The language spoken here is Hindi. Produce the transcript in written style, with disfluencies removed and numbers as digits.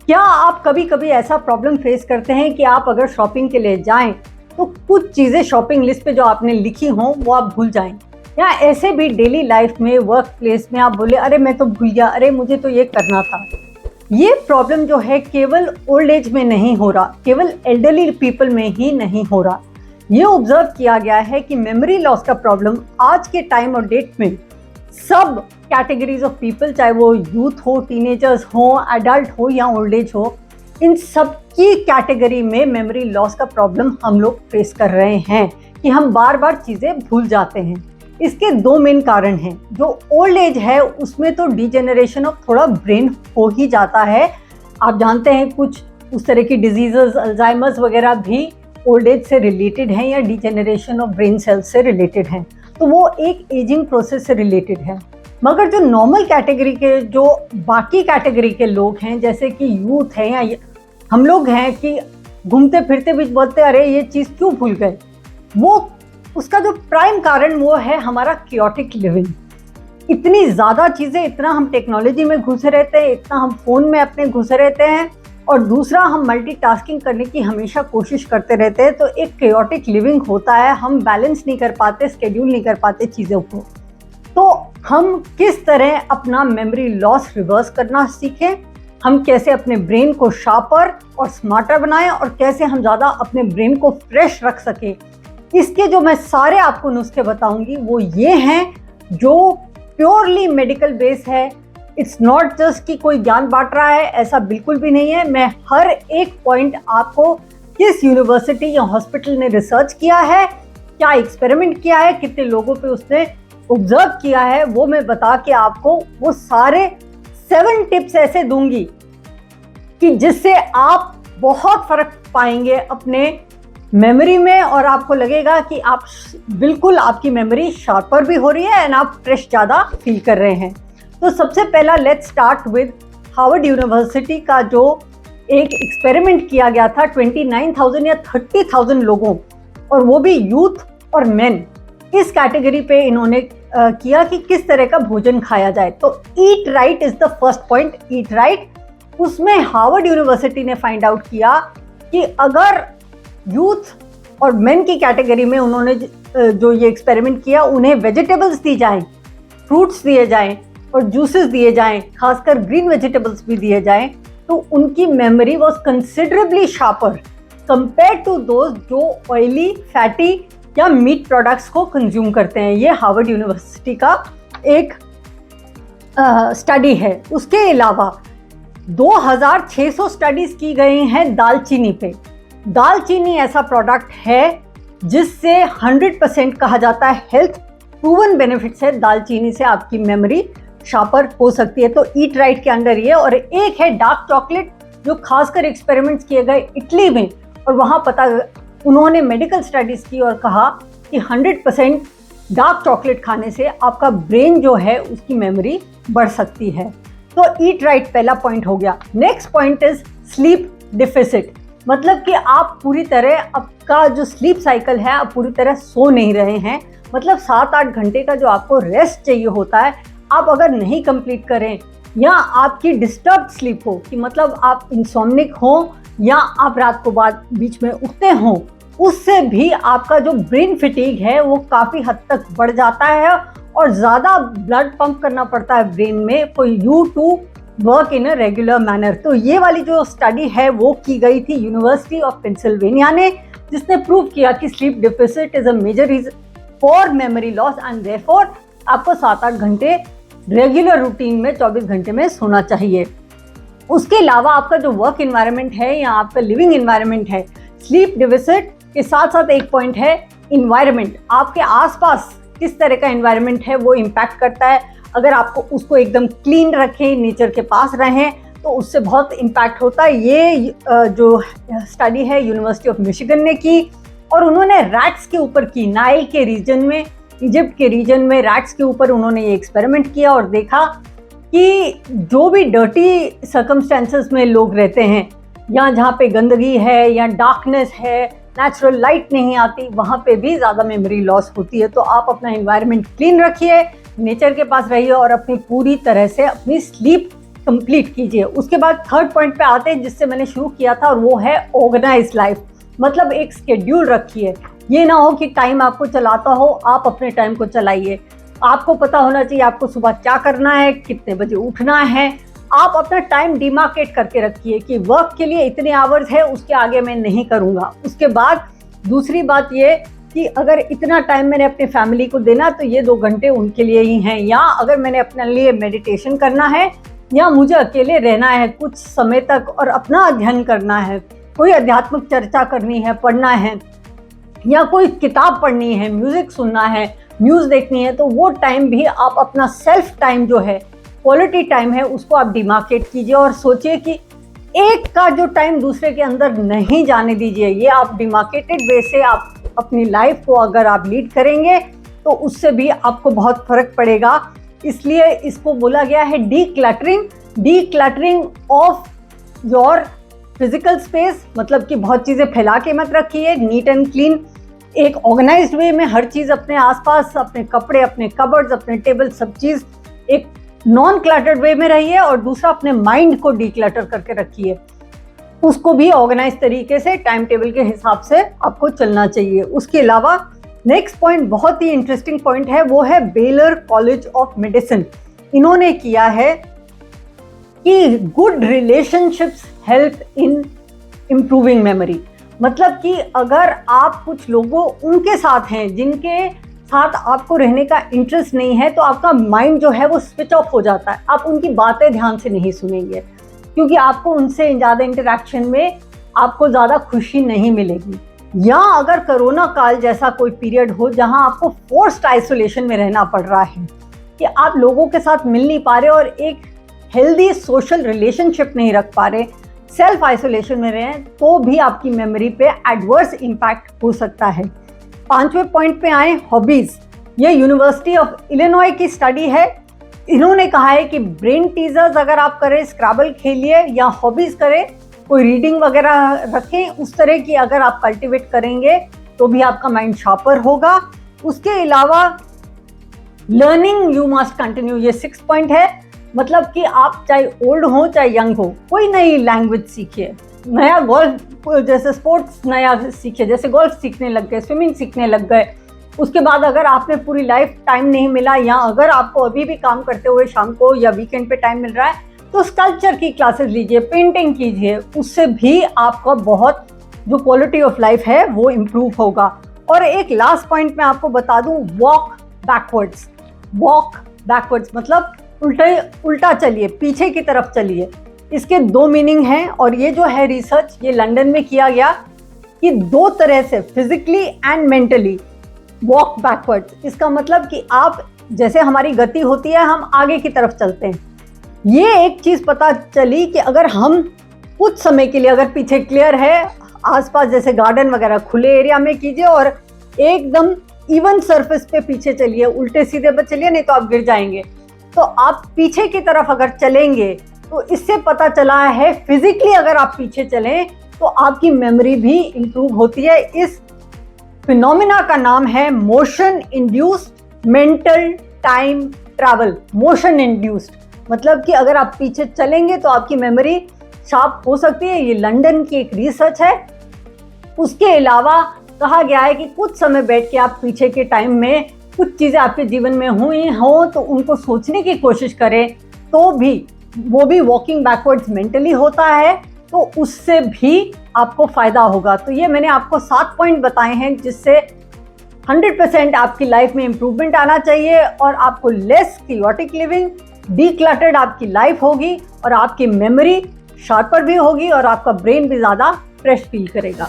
क्या आप कभी कभी ऐसा प्रॉब्लम फेस करते हैं कि आप अगर शॉपिंग के लिए जाएं तो कुछ चीज़ें शॉपिंग लिस्ट पे जो आपने लिखी हों वो आप भूल जाएं, या ऐसे भी डेली लाइफ में वर्क प्लेस में आप बोले अरे मैं तो भूल गया, अरे मुझे तो ये करना था। ये प्रॉब्लम जो है केवल ओल्ड एज में नहीं हो रहा, केवल एल्डरली पीपल में ही नहीं हो रहा। ये ऑब्जर्व किया गया है कि मेमोरी लॉस का प्रॉब्लम आज के टाइम और डेट में सब कैटेगरीज ऑफ पीपल, चाहे वो यूथ हो, टीनेजर्स हो, एडल्ट हो या ओल्ड एज हो, इन सब की कैटेगरी में मेमोरी लॉस का प्रॉब्लम हम लोग फेस कर रहे हैं कि हम बार बार चीज़ें भूल जाते हैं। इसके दो मेन कारण हैं। जो ओल्ड एज है उसमें तो डिजेनरेशन ऑफ थोड़ा ब्रेन हो ही जाता है। आप जानते हैं कुछ उस तरह की डिजीजेस, अल्जाइमर्स वगैरह भी ओल्ड एज से रिलेटेड हैं या डिजेनरेशन ऑफ ब्रेन सेल्स से रिलेटेड हैं, तो वो एक एजिंग प्रोसेस से रिलेटेड है। मगर जो नॉर्मल कैटेगरी के, जो बाकी कैटेगरी के लोग हैं, जैसे कि यूथ हैं या हम लोग हैं कि घूमते फिरते भी बोलते अरे ये चीज़ क्यों भूल गए, वो उसका जो प्राइम कारण वो है हमारा क्योटिक लिविंग। इतनी ज़्यादा चीज़ें, इतना हम टेक्नोलॉजी में घुसे रहते हैं, इतना हम फ़ोन में अपने घुसे रहते हैं, और दूसरा हम मल्टीटास्किंग करने की हमेशा कोशिश करते रहते हैं, तो एक क्योटिक लिविंग होता है। हम बैलेंस नहीं कर पाते, स्केड्यूल नहीं कर पाते चीज़ों को। तो हम किस तरह अपना मेमोरी लॉस रिवर्स करना सीखें, हम कैसे अपने ब्रेन को शार्पर और स्मार्टर बनाएं, और कैसे हम ज़्यादा अपने ब्रेन को फ्रेश रख सकें, इसके जो मैं सारे आपको नुस्खे बताऊंगी वो ये हैं जो प्योरली मेडिकल बेस है। इट्स नॉट जस्ट कि कोई ज्ञान बांट रहा है, ऐसा बिल्कुल भी नहीं है। मैं हर एक पॉइंट आपको किस यूनिवर्सिटी या हॉस्पिटल ने रिसर्च किया है, क्या एक्सपेरिमेंट किया है, कितने लोगों पे उसने ऑब्जर्व किया है, वो मैं बता के आपको वो सारे 7 टिप्स ऐसे दूंगी कि जिससे आप बहुत फर्क पाएंगे अपने मेमोरी में, और आपको लगेगा कि आप बिल्कुल, आपकी मेमोरी शार्पर भी हो रही है एंड आप फ्रेश ज़्यादा फील कर रहे हैं। तो सबसे पहला let's start with Harvard university का जो एक एक्सपेरिमेंट किया गया था 29,000 या 30,000 लोगों, और वो भी यूथ और मेन, इस कैटेगरी पे इन्होंने किया कि किस तरह का भोजन खाया जाए। तो eat right is the first point, eat right. उसमें हार्वर्ड यूनिवर्सिटी ने फाइंड आउट किया कि अगर यूथ और मेन की कैटेगरी में उन्होंने जो ये एक्सपेरिमेंट किया, उन्हें वेजिटेबल्स दी जाएं, फ्रूट्स दिए जाएं और जूसेस दिए जाएं, खासकर ग्रीन वेजिटेबल्स भी दिए जाएं, तो उनकी memory was considerably sharper compare to those जो ऑयली, फैटी या मीट प्रोडक्ट्स को कंज्यूम करते हैं। ये हार्वर्ड यूनिवर्सिटी का एक स्टडी है। उसके अलावा 2600 स्टडीज की गई हैं दालचीनी पे। दालचीनी ऐसा प्रोडक्ट है जिससे 100% कहा जाता है हेल्थ प्रूवन बेनिफिट्स है, दालचीनी से आपकी मेमोरी शार्पर हो सकती है। तो ईट राइट के अंदर ये, और एक है डार्क चॉकलेट जो खासकर एक्सपेरिमेंट्स किए गए इटली में, और वहाँ उन्होंने मेडिकल स्टडीज की और कहा कि 100% डार्क चॉकलेट खाने से आपका ब्रेन जो है उसकी मेमोरी बढ़ सकती है। तो ईट राइट पहला पॉइंट हो गया। Next point is sleep deficit, मतलब कि आप पूरी तरह, आपका जो स्लीप साइकिल है, आप पूरी तरह सो नहीं रहे हैं। मतलब 7-8 घंटे का जो आपको रेस्ट चाहिए होता है, आप अगर नहीं कंप्लीट करें, या आपकी डिस्टर्ब स्लीप हो, कि मतलब आप इंसोम्निक हो या आप रात को बाद बीच में उठते हों, उससे भी आपका जो ब्रेन फिटीग है वो काफ़ी हद तक बढ़ जाता है, और ज़्यादा ब्लड पंप करना पड़ता है ब्रेन में for you to work in a regular manner. तो ये वाली जो स्टडी है वो की गई थी यूनिवर्सिटी ऑफ पेंसिल्वेनिया ने, जिसने प्रूव किया कि sleep deficit is a major reason for memory loss, and therefore आपको 7-8 घंटे रेगुलर रूटीन में 24 घंटे में सोना चाहिए। उसके अलावा आपका जो वर्क इन्वायरमेंट है या आपका लिविंग इन्वायरमेंट है, स्लीप डिफिसिट के साथ साथ एक पॉइंट है इन्वायरमेंट। आपके आसपास किस तरह का इन्वायरमेंट है वो इम्पैक्ट करता है। अगर आपको उसको एकदम क्लीन रखें, नेचर के पास रहें, तो उससे बहुत इम्पैक्ट होता है। ये जो स्टडी है यूनिवर्सिटी ऑफ मिशिगन ने की, और उन्होंने रैट्स के ऊपर की, नाइल के रीजन में, इजिप्ट के रीजन में रैट्स के ऊपर उन्होंने ये एक्सपेरिमेंट किया और देखा कि जो भी डर्टी सर्कमस्टेंसेस में लोग रहते हैं, या जहाँ पे गंदगी है या डार्कनेस है, नेचुरल लाइट नहीं आती, वहाँ पे भी ज़्यादा मेमोरी लॉस होती है। तो आप अपना एनवायरनमेंट क्लीन रखिए, नेचर के पास रहिए, और अपनी पूरी तरह से अपनी स्लीप कंप्लीट कीजिए। उसके बाद थर्ड पॉइंट पे आते हैं जिससे मैंने शुरू किया था, और वो है ऑर्गेनाइज लाइफ। मतलब एक स्केड्यूल रखिए। ये ना हो कि टाइम आपको चलाता हो, आप अपने टाइम को चलाइए। आपको पता होना चाहिए आपको सुबह क्या करना है, कितने बजे उठना है। आप अपना टाइम डिमार्केट करके रखिए कि वर्क के लिए इतने आवर्स है, उसके आगे मैं नहीं करूँगा। उसके बाद दूसरी बात ये कि अगर इतना टाइम मैंने अपने फैमिली को देना तो ये 2 घंटे उनके लिए ही हैं, या अगर मैंने अपने लिए मेडिटेशन करना है या मुझे अकेले रहना है कुछ समय तक और अपना अध्ययन करना है, कोई आध्यात्मिक चर्चा करनी है, पढ़ना है, या कोई किताब पढ़नी है, म्यूजिक सुनना है, न्यूज़ देखनी है, तो वो टाइम भी आप अपना सेल्फ टाइम जो है, क्वालिटी टाइम है, उसको आप डिमार्केट कीजिए और सोचिए कि एक का जो टाइम दूसरे के अंदर नहीं जाने दीजिए। ये आप डिमार्केटेड वे से आप अपनी लाइफ को अगर आप लीड करेंगे तो उससे भी आपको बहुत फर्क पड़ेगा। इसलिए इसको बोला गया है decluttering of your physical space. मतलब कि बहुत चीज़ें फैला के मत रखिए, नीट एंड क्लीन, एक ऑर्गेनाइज्ड वे में हर चीज़ अपने आसपास, अपने कपड़े, अपने कबर्ड्स, अपने टेबल, सब चीज़ एक नॉन क्लटर्ड वे में रहिए। और दूसरा, अपने माइंड को डीक्लटर करके रखिए, उसको भी ऑर्गेनाइज तरीके से टाइम टेबल के हिसाब से आपको चलना चाहिए। उसके अलावा नेक्स्ट पॉइंट बहुत ही इंटरेस्टिंग पॉइंट है, वो है बेलर कॉलेज ऑफ मेडिसिन। इन्होंने किया है कि good relationships help in improving memory. मतलब कि अगर आप कुछ लोगों उनके साथ हैं जिनके साथ आपको रहने का इंटरेस्ट नहीं है, तो आपका माइंड जो है वो स्विच ऑफ हो जाता है। आप उनकी बातें ध्यान से नहीं सुनेंगे क्योंकि आपको उनसे ज़्यादा इंटरेक्शन में आपको ज़्यादा खुशी नहीं मिलेगी। या अगर कोरोना काल जैसा कोई पीरियड हो जहां आपको फोर्स्ड आइसोलेशन में रहना पड़ रहा है कि आप लोगों के साथ मिल नहीं पा रहे और एक हेल्दी सोशल रिलेशनशिप नहीं रख पा रहे, सेल्फ आइसोलेशन में रहें, तो भी आपकी मेमोरी पे एडवर्स इम्पैक्ट हो सकता है। 5वें पॉइंट पे आए, हॉबीज। ये यूनिवर्सिटी ऑफ इलिनॉय की स्टडी है। इन्होंने कहा है कि ब्रेन टीजर्स अगर आप करें, स्क्रैबल खेलिए या हॉबीज करें, कोई रीडिंग वगैरह रखें, उस तरह की अगर आप कल्टिवेट करेंगे तो भी आपका माइंड शार्पर होगा। उसके अलावा लर्निंग यू मस्ट कंटिन्यू, ये 6 पॉइंट है। मतलब कि आप चाहे ओल्ड हो चाहे यंग हो, कोई नई लैंग्वेज सीखिए, नया गोल्फ जैसे स्पोर्ट्स नया सीखिए, जैसे गोल्फ सीखने लग गए, स्विमिंग सीखने लग गए। उसके बाद अगर आपने पूरी लाइफ टाइम नहीं मिला, या अगर आपको अभी भी काम करते हुए शाम को या वीकेंड पे टाइम मिल रहा है, तो स्कल्पचर की क्लासेस लीजिए, पेंटिंग कीजिए, उससे भी आपका बहुत जो क्वालिटी ऑफ लाइफ है वो इम्प्रूव होगा। और एक लास्ट पॉइंट मैं आपको बता दूं, वॉक बैकवर्ड्स। वॉक बैकवर्ड्स मतलब उल्टा चलिए, पीछे की तरफ चलिए। इसके 2 मीनिंग हैं, और ये जो है रिसर्च ये लंदन में किया गया कि 2 तरह से, physically and mentally, walk backwards. इसका मतलब कि आप, जैसे हमारी गति होती है, हम आगे की तरफ चलते हैं। ये एक चीज़ पता चली कि अगर हम कुछ समय के लिए, अगर पीछे क्लियर है, आसपास जैसे गार्डन वगैरह खुले एरिया में कीजिए और एकदम इवन सरफेस पे पीछे चलिए, उल्टे सीधे पे चलिए, नहीं तो आप गिर जाएंगे। तो आप पीछे की तरफ अगर चलेंगे तो इससे पता चला है फिजिकली अगर आप पीछे चलें तो आपकी मेमोरी भी इंप्रूव होती है। इस फिनोमिना का नाम है motion induced mental time travel. Motion induced मतलब कि अगर आप पीछे चलेंगे तो आपकी मेमोरी शार्प हो सकती है। ये लंदन की एक रिसर्च है। उसके अलावा कहा गया है कि कुछ समय बैठ के आप पीछे के टाइम में कुछ चीज़ें आपके जीवन में हुई हो तो उनको सोचने की कोशिश करें, तो भी वो भी वॉकिंग बैकवर्ड्स मेंटली होता है, तो उससे भी आपको फ़ायदा होगा। तो ये मैंने आपको 7 पॉइंट बताए हैं जिससे 100% आपकी लाइफ में इम्प्रूवमेंट आना चाहिए और आपको लेस क्लियोटिक लिविंग, डीक्लटर्ड आपकी लाइफ होगी और आपकी मेमोरी शार्पर भी होगी और आपका ब्रेन भी ज़्यादा फ्रेश फील करेगा।